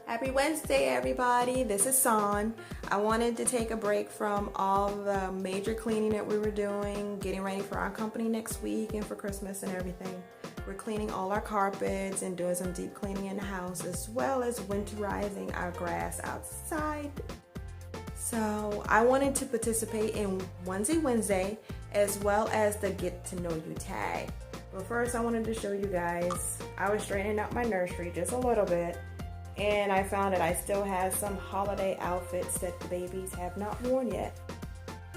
Happy Wednesday, everybody. This is San. I wanted to take a break from all the major cleaning that we were doing, getting ready for our company next week and for Christmas and everything. We're cleaning all our carpets and doing some deep cleaning in the house, as well as winterizing our grass outside. So I wanted to participate in Onesie Wednesday, as well as the Get to Know You tag. But first, I wanted to show you guys, I was straightening up my nursery just a little bit, and I found that I still have some holiday outfits that the babies have not worn yet.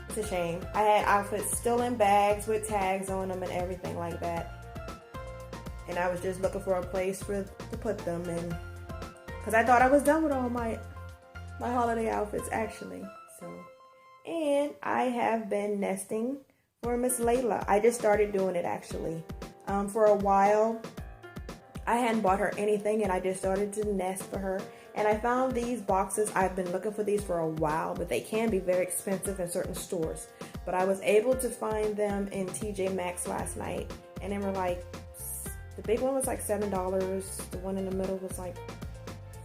It's a shame. I had outfits still in bags with tags on them and everything like that. And I was just looking for a place to put them in, because I thought I was done with all my holiday outfits actually. And I have been nesting for Miss Layla. I just started doing it actually. For a while, I hadn't bought her anything and I just started to nest for her. And I found these boxes. I've been looking for these for a while, but they can be very expensive in certain stores. But I was able to find them in TJ Maxx last night, and they were like, the big one was like $7, the one in the middle was like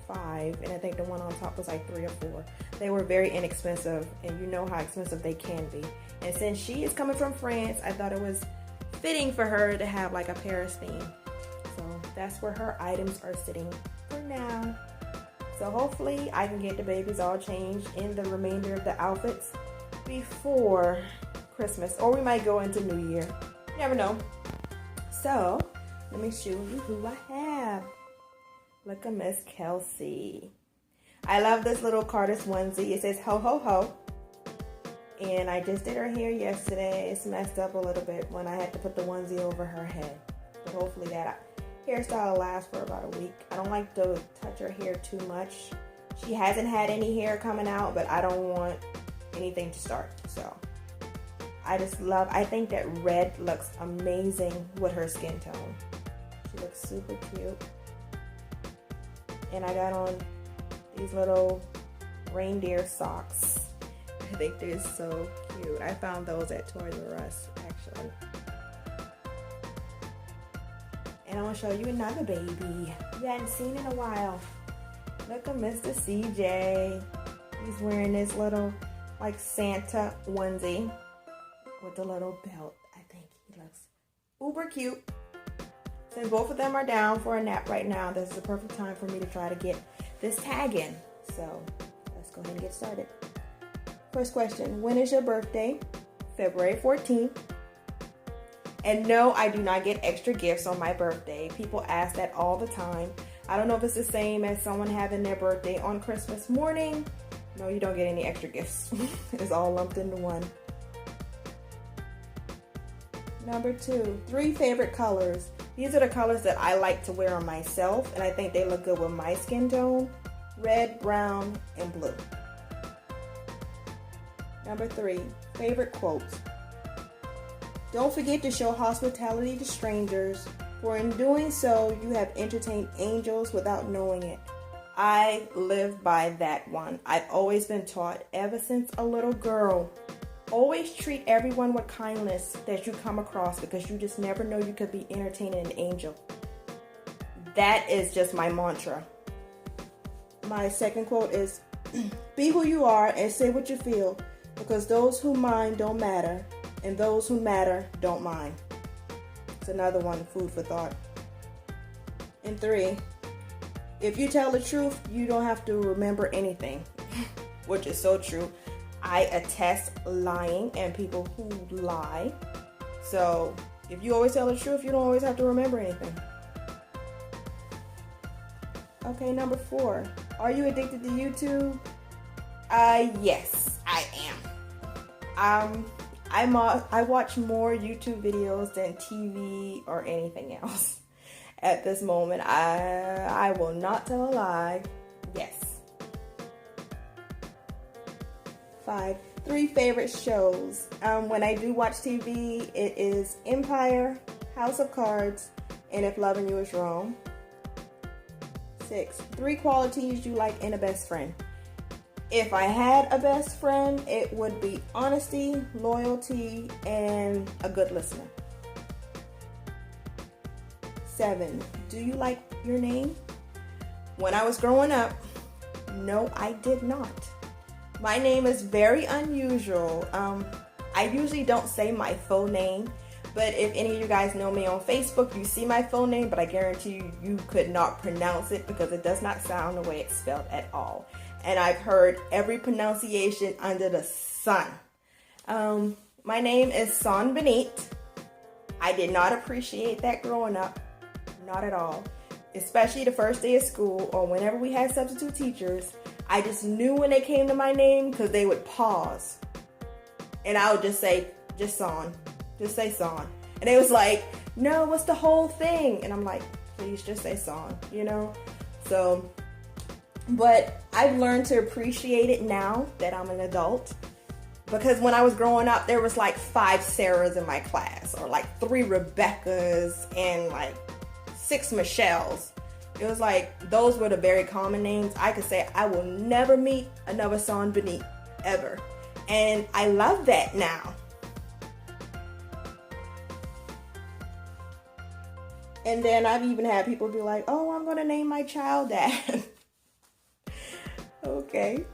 $5, and I think the one on top was like $3 or $4. They were very inexpensive, and you know how expensive they can be. And since she is coming from France, I thought it was fitting for her to have like a Paris theme. So that's where her items are sitting for now. So hopefully I can get the babies all changed in the remainder of the outfits before Christmas, or we might go into New Year. You never know. So let me show you who I have. Look at Miss Kelsey. I love this little Carter's onesie. It says ho ho ho. And I just did her hair yesterday. It's messed up a little bit when I had to put the onesie over her head. But hopefully that hairstyle lasts for about a week. I don't like to touch her hair too much. She hasn't had any hair coming out, but I don't want anything to start. So I think that red looks amazing with her skin tone. She looks super cute. And I got on these little reindeer socks. I think they're so cute. I found those at Toys R Us, actually. And I want to show you another baby you hadn't seen in a while. Look at Mr. CJ. He's wearing this little, like, Santa onesie with the little belt. I think he looks uber cute. Since both of them are down for a nap right now, this is the perfect time for me to try to get this tag in. So let's go ahead and get started. First question, when is your birthday? February 14th. And no, I do not get extra gifts on my birthday. People ask that all the time. I don't know if it's the same as someone having their birthday on Christmas morning. No, you don't get any extra gifts. It's all lumped into one. Number 2, 3 favorite colors. These are the colors that I like to wear on myself, and I think they look good with my skin tone. Red, brown, and blue. Number 3, favorite quotes. Don't forget to show hospitality to strangers, for in doing so, you have entertained angels without knowing it. I live by that one. I've always been taught ever since a little girl. Always treat everyone with kindness that you come across, because you just never know, you could be entertaining an angel. That is just my mantra. My second quote is, be who you are and say what you feel, because those who mind don't matter, and those who matter don't mind. It's another one, food for thought. And 3, if you tell the truth, you don't have to remember anything, which is so true. I attest lying and people who lie. So if you always tell the truth, you don't always have to remember anything. Okay, number 4. Are you addicted to YouTube? Yes, I am. I watch more YouTube videos than TV or anything else. At this moment, I will not tell a lie. Yes. 5, 3 favorite shows. When I do watch TV, it is Empire, House of Cards, and If Loving You Is Wrong. 6, 3 qualities you like in a best friend. If I had a best friend, it would be honesty, loyalty, and a good listener. 7, do you like your name? When I was growing up, No, I did not. My name is very unusual. I usually don't say my full name, but if any of you guys know me on Facebook, you see my full name, but I guarantee you, you could not pronounce it because it does not sound the way it's spelled at all. And I've heard every pronunciation under the sun. My name is Son Benit. I did not appreciate that growing up, not at all. Especially the first day of school or whenever we had substitute teachers, I just knew when they came to my name because they would pause. And I would just say, just Son. Just say Son. And it was like, no, what's the whole thing? And I'm like, please just say Son, you know? So, but I've learned to appreciate it now that I'm an adult. Because when I was growing up, there was like 5 Sarahs in my class, or like 3 Rebeccas, and like 6 Michelles. It was like, those were the very common names. I could say, I will never meet another Son Benit, ever. And I love that now. And then I've even had people be like, oh, I'm going to name my child that. Okay.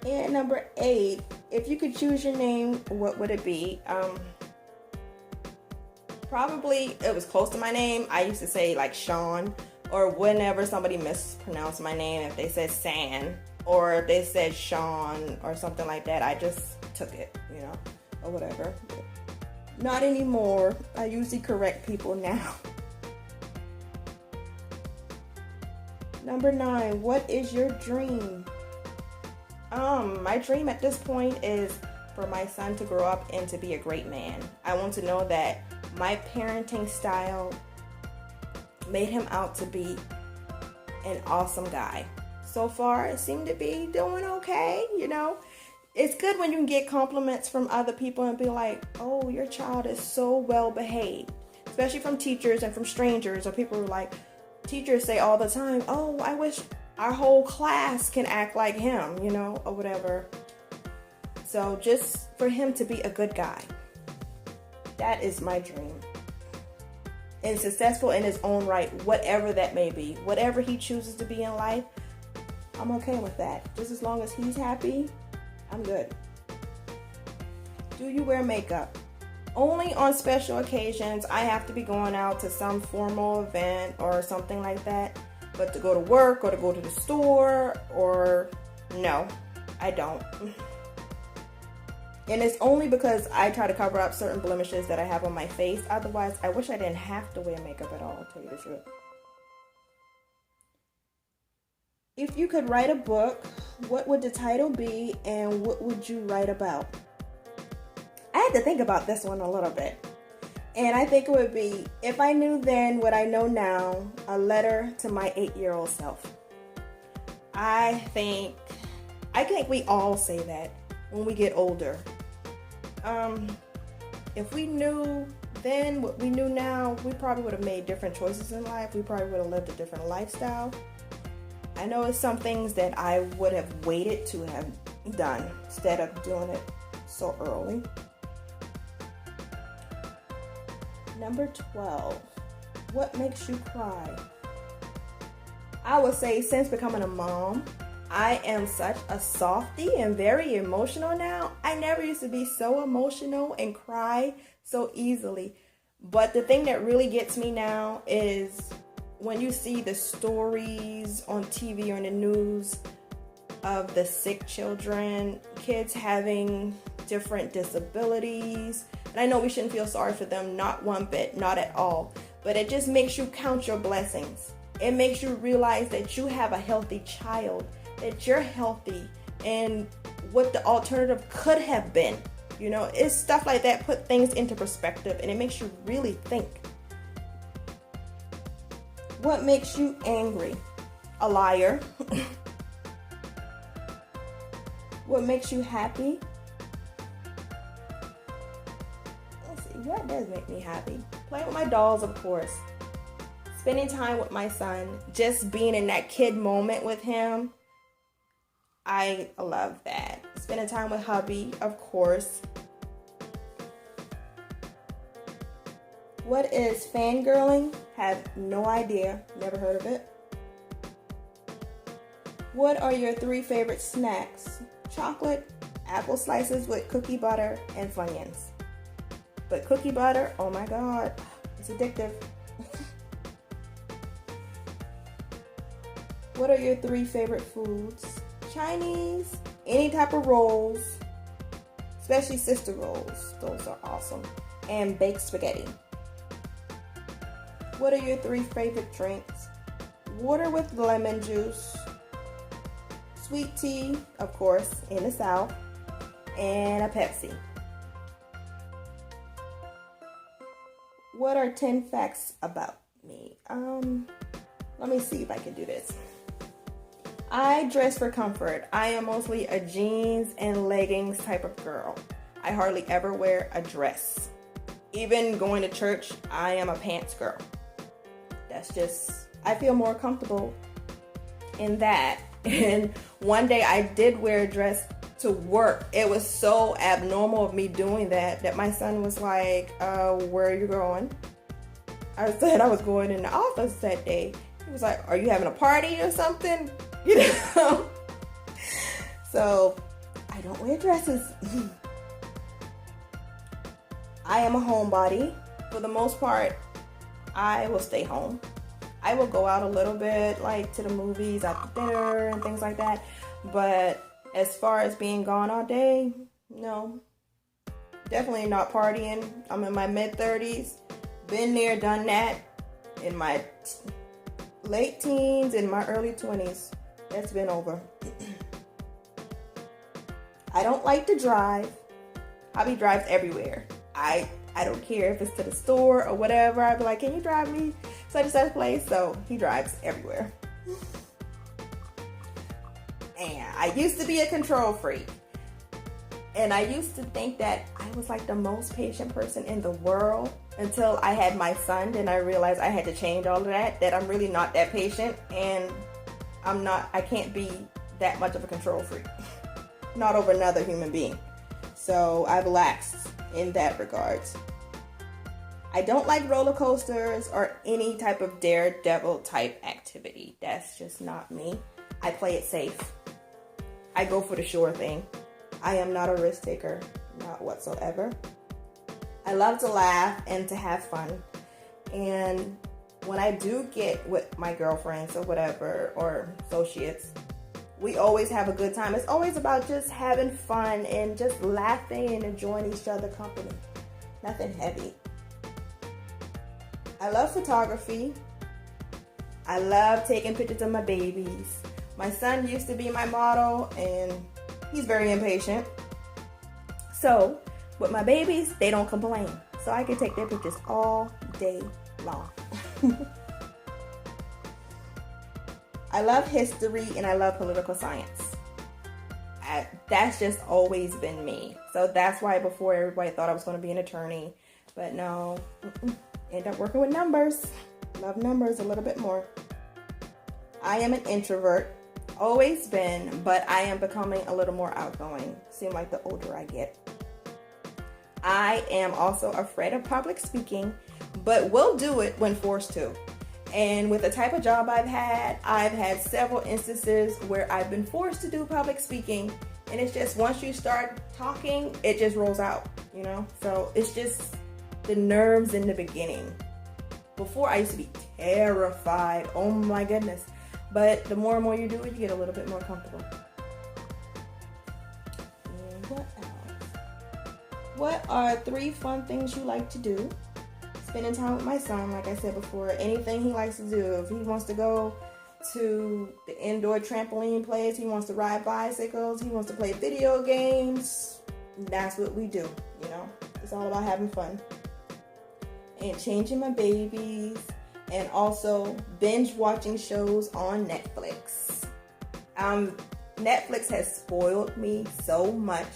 And number 8, if you could choose your name, what would it be? Probably, it was close to my name. I used to say like Sean, or whenever somebody mispronounced my name, if they said San, or if they said Sean, or something like that, I just took it, you know, or whatever. Not anymore. I usually correct people now. Number 9, what is your dream? My dream at this point is for my son to grow up and to be a great man. I want to know that my parenting style made him out to be an awesome guy. So far, it seemed to be doing okay, you know. It's good when you can get compliments from other people and be like, oh, your child is so well behaved. Especially from teachers and from strangers, or people who are like, teachers say all the time, oh, I wish our whole class can act like him, you know, or whatever. So just for him to be a good guy. That is my dream. And successful in his own right, whatever that may be. Whatever he chooses to be in life, I'm okay with that. Just as long as he's happy, I'm good. Do you wear makeup? Only on special occasions. I have to be going out to some formal event or something like that. But to go to work or to go to the store, or no, I don't. And it's only because I try to cover up certain blemishes that I have on my face. Otherwise, I wish I didn't have to wear makeup at all, to tell you the truth. If you could write a book, what would the title be and what would you write about? I had to think about this one a little bit. And I think it would be, if I knew then what I know now, a letter to my 8-year-old self. I think we all say that when we get older. If we knew then what we knew now, we probably would have made different choices in life. We probably would have lived a different lifestyle. I know it's some things that I would have waited to have done instead of doing it so early. Number 12, what makes you cry? I would say since becoming a mom, I am such a softie and very emotional now. I never used to be so emotional and cry so easily. But the thing that really gets me now is when you see the stories on TV or in the news of the sick children, kids having different disabilities. And I know we shouldn't feel sorry for them, not one bit, not at all. But it just makes you count your blessings. It makes you realize that you have a healthy child, that you're healthy, and what the alternative could have been. You know, it's stuff like that, put things into perspective, and it makes you really think. What makes you angry? A liar. What makes you happy? Let's see, what does make me happy? Playing with my dolls, of course. Spending time with my son, just being in that kid moment with him. I love that. Spending time with hubby, of course. What is fangirling? Have no idea, never heard of it. What are your 3 favorite snacks? Chocolate, apple slices with cookie butter, and Funyuns. But cookie butter, oh my god, it's addictive. What are your 3 favorite foods? Chinese, any type of rolls, especially sister rolls. Those are awesome. And baked spaghetti. What are your 3 favorite drinks? Water with lemon juice, sweet tea, of course, in the South, and a Pepsi. What are 10 facts about me? Let me see if I can do this. I dress for comfort. I am mostly a jeans and leggings type of girl. I hardly ever wear a dress. Even going to church, I am a pants girl. That's just, I feel more comfortable in that. And one day I did wear a dress to work. It was so abnormal of me doing that my son was like, where are you going? I said I was going in the office that day. He was like, are you having a party or something? You know? So I don't wear dresses. I am a homebody. For the most part, I will stay home. I will go out a little bit, like to the movies, after dinner and things like that. But as far as being gone all day, no. Definitely not partying. I'm in my mid-30s. Been there, done that. In my late teens, in my early 20s. That's been over. I don't like to drive. Hobby drives everywhere. I don't care if it's to the store or whatever. I'd be like, can you drive me such and such place? So he drives everywhere. And I used to be a control freak. And I used to think that I was like the most patient person in the world until I had my son. And I realized I had to change all of that I'm really not that patient. And I can't be that much of a control freak. Not over another human being. So I've relaxed in that regards. I don't like roller coasters or any type of daredevil type activity. That's just not me. I play it safe. I go for the sure thing. I am not a risk taker, not whatsoever. I love to laugh and to have fun. And when I do get with my girlfriends or whatever, or associates, we always have a good time. It's always about just having fun and just laughing and enjoying each other's company. Nothing heavy. I love photography. I love taking pictures of my babies. My son used to be my model and he's very impatient. So with my babies, they don't complain. So I can take their pictures all day long. I love history and I love political science. That's just always been me. So that's why before everybody thought I was going to be an attorney. But no, end up working with numbers. Love numbers a little bit more. I am an introvert. Always been, but I am becoming a little more outgoing. Seem like the older I get. I am also afraid of public speaking, but will do it when forced to. And with the type of job I've had several instances where I've been forced to do public speaking, and it's just once you start talking, it just rolls out, you know? So it's just the nerves in the beginning. Before I used to be terrified, oh my goodness. But the more and more you do it, you get a little bit more comfortable. And what else? What are 3 fun things you like to do? Spending time with my son, like I said before. Anything he likes to do. If he wants to go to the indoor trampoline place, he wants to ride bicycles, he wants to play video games, that's what we do, you know? It's all about having fun. And changing my babies. And also binge watching shows on Netflix. Netflix has spoiled me so much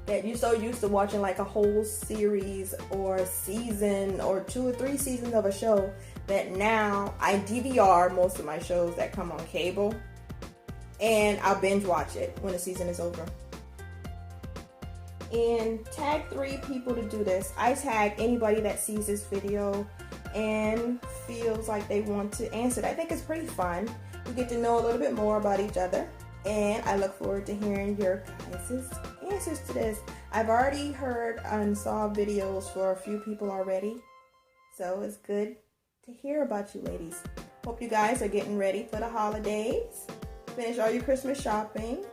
that you're so used to watching like a whole series or season or 2 or 3 seasons of a show that now I DVR most of my shows that come on cable and I'll binge watch it when the season is over. And tag 3 people to do this. I tag anybody that sees this video and feels feels like they want to answer it. I think it's pretty fun. We get to know a little bit more about each other, and I look forward to hearing your guys' answers to this. I've already heard and saw videos for a few people already, so it's good to hear about you ladies. Hope you guys are getting ready for the holidays. Finish all your Christmas shopping.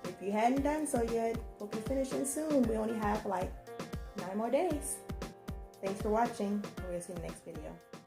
If you hadn't done so yet, hope you're finishing soon. We only have like 9 more days. Thanks for watching. We'll see you in the next video.